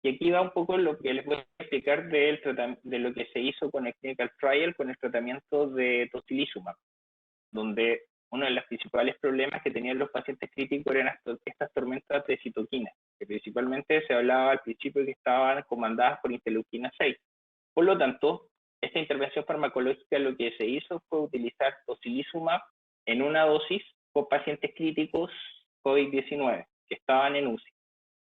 Y aquí va un poco lo que les voy a explicar de lo que se hizo con el clinical trial, con el tratamiento de tocilizumab, donde uno de los principales problemas que tenían los pacientes críticos eran estas tormentas de citoquinas, que principalmente se hablaba al principio que estaban comandadas por interleuquina 6. Por lo tanto, esta intervención farmacológica lo que se hizo fue utilizar tocilizumab en una dosis por pacientes críticos COVID-19 que estaban en UCI.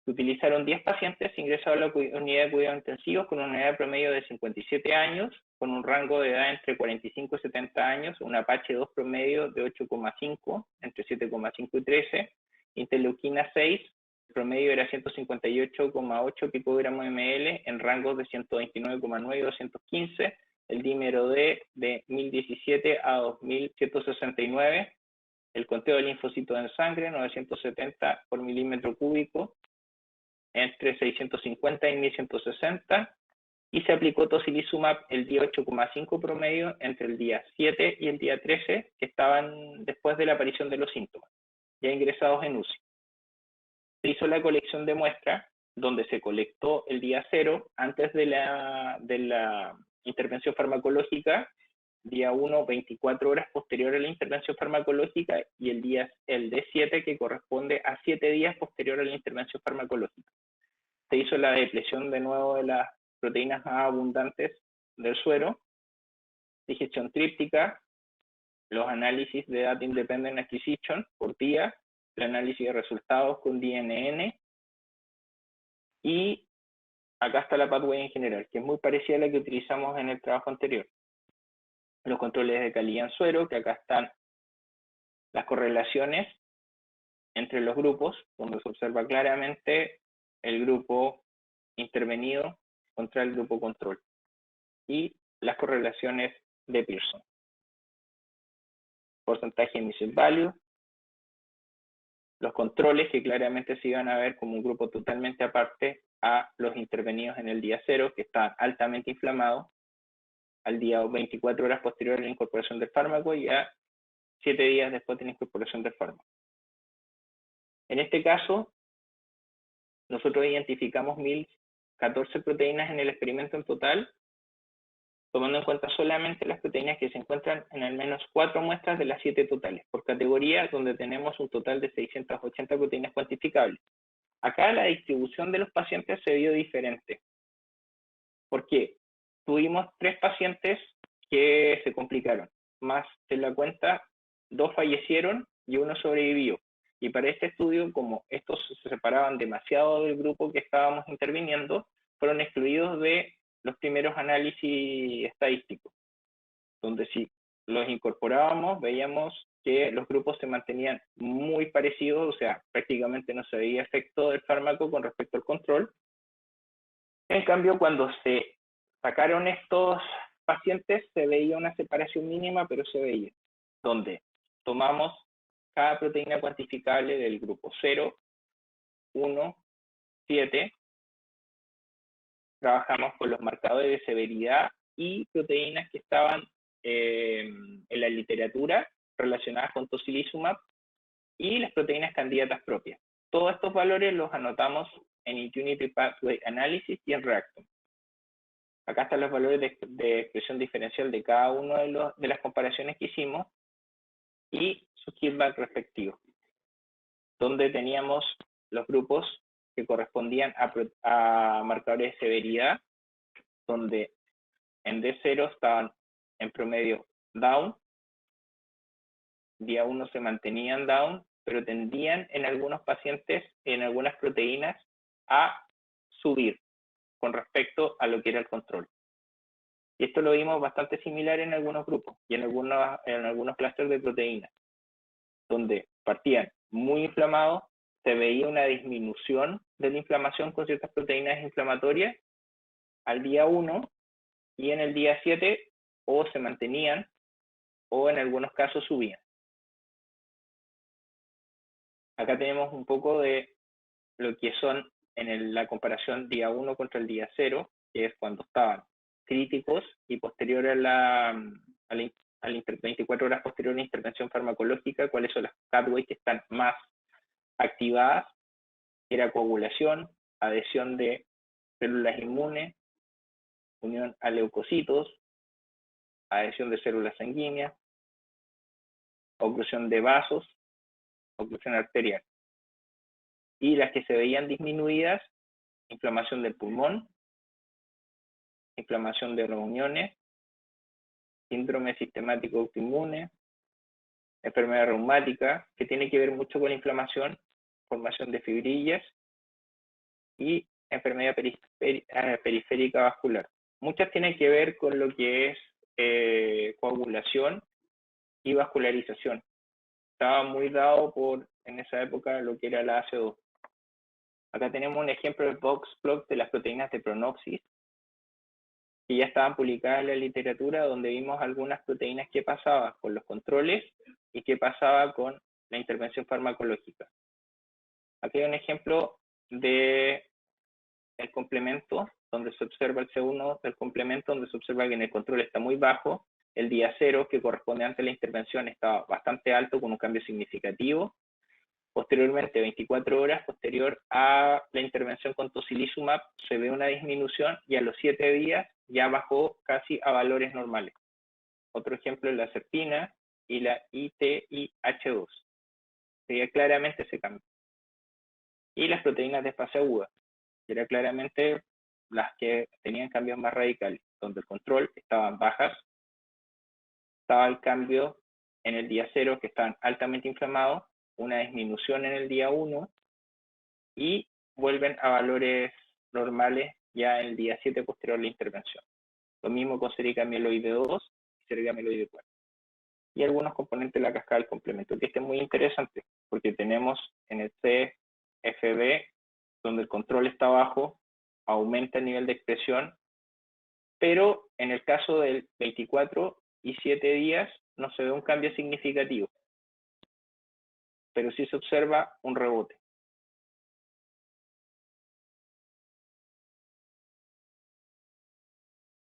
Se utilizaron 10 pacientes ingresados a la unidad de cuidados intensivos con una edad promedio de 57 años, con un rango de edad entre 45 y 70 años, un Apache 2 promedio de 8,5, entre 7,5 y 13, interleuquina 6, el promedio era 158,8 picogramos ml en rangos de 129,9 y 215, el dímero D de 1017 a 2169, el conteo de linfocitos en sangre 970 por milímetro cúbico, entre 650 y 1160, y se aplicó tocilizumab el día 8,5 promedio entre el día 7 y el día 13, que estaban después de la aparición de los síntomas, ya ingresados en UCI. Se hizo la colección de muestras, donde se colectó el día 0, antes de la intervención farmacológica, día 1, 24 horas posterior a la intervención farmacológica, y el D7, que corresponde a 7 días posterior a la intervención farmacológica. Se hizo la depresión de nuevo de las proteínas más abundantes del suero, digestión tríptica, los análisis de Data Independent Acquisition por día, el análisis de resultados con DNN, y acá está la pathway en general, que es muy parecida a la que utilizamos en el trabajo anterior. Los controles de calidad en suero, que acá están las correlaciones entre los grupos, donde se observa claramente el grupo intervenido contra el grupo control, y las correlaciones de Pearson. Porcentaje de missing value, los controles que claramente se iban a ver como un grupo totalmente aparte a los intervenidos en el día 0, que están altamente inflamados, al día 24 horas posterior a la incorporación del fármaco y a 7 días después de la incorporación del fármaco. En este caso, nosotros identificamos 1014 proteínas en el experimento en total, tomando en cuenta solamente las proteínas que se encuentran en al menos 4 muestras de las 7 totales, por categoría, donde tenemos un total de 680 proteínas cuantificables. Acá la distribución de los pacientes se vio diferente, porque tuvimos 3 pacientes que se complicaron, más de la cuenta, 2 fallecieron y 1 sobrevivió. Y para este estudio, como estos se separaban demasiado del grupo que estábamos interviniendo, fueron excluidos de los primeros análisis estadísticos, donde si los incorporábamos, veíamos que los grupos se mantenían muy parecidos, o sea, prácticamente no se veía efecto del fármaco con respecto al control. En cambio, cuando se sacaron estos pacientes, se veía una separación mínima, pero se veía, donde tomamos cada proteína cuantificable del grupo 0, 1, 7, trabajamos con los marcadores de severidad y proteínas que estaban en la literatura relacionadas con tocilizumab y las proteínas candidatas propias. Todos estos valores los anotamos en Unity Pathway Analysis y en Reactome. Acá están los valores de expresión diferencial de cada uno de las comparaciones que hicimos y su feedback respectivo, donde teníamos los grupos que correspondían a marcadores de severidad, donde en D0 estaban en promedio down, día 1 se mantenían down, pero tendían en algunos pacientes, en algunas proteínas, a subir con respecto a lo que era el control. Y esto lo vimos bastante similar en algunos grupos y en algunos clústeres de proteínas, donde partían muy inflamados, se veía una disminución de la inflamación con ciertas proteínas inflamatorias al día 1 y en el día 7 o se mantenían o en algunos casos subían. Acá tenemos un poco de lo que son en la comparación día 1 contra el día 0, que es cuando estaban críticos y posterior a la 24 horas posterior a la intervención farmacológica, cuáles son las pathways que están más activadas, era coagulación, adhesión de células inmunes, unión a leucocitos, adhesión de células sanguíneas, oclusión de vasos, oclusión arterial. Y las que se veían disminuidas, inflamación del pulmón, inflamación de reuniones, síndrome sistemático autoinmune, enfermedad reumática, que tiene que ver mucho con la inflamación, formación de fibrillas y enfermedad periférica vascular. Muchas tienen que ver con lo que es coagulación y vascularización. Estaba muy dado por, en esa época, lo que era la AC2. Acá tenemos un ejemplo de box-plot de las proteínas de Pronopsis, que ya estaban publicadas en la literatura, donde vimos algunas proteínas que pasaban con los controles y qué pasaba con la intervención farmacológica. Aquí hay un ejemplo de el complemento, donde se observa el C1 del complemento, donde se observa que en el control está muy bajo, el día 0, que corresponde antes de la intervención, estaba bastante alto, con un cambio significativo. Posteriormente, 24 horas posterior a la intervención con tocilizumab, se ve una disminución y a los 7 días ya bajó casi a valores normales. Otro ejemplo es la serpina y la ITIH2. Se veía claramente ese cambio. Y las proteínas de fase aguda, que eran claramente las que tenían cambios más radicales, donde el control estaban bajas, estaba el cambio en el día 0, que estaban altamente inflamados, una disminución en el día 1 y vuelven a valores normales ya en el día 7 posterior a la intervención. Lo mismo con sérica amiloide 2 y sérica amiloide 4. Y algunos componentes de la cascada del complemento, que este es muy interesante, porque tenemos en el CFB, donde el control está bajo, aumenta el nivel de expresión, pero en el caso del 24 y 7 días no se ve un cambio significativo, pero sí se observa un rebote.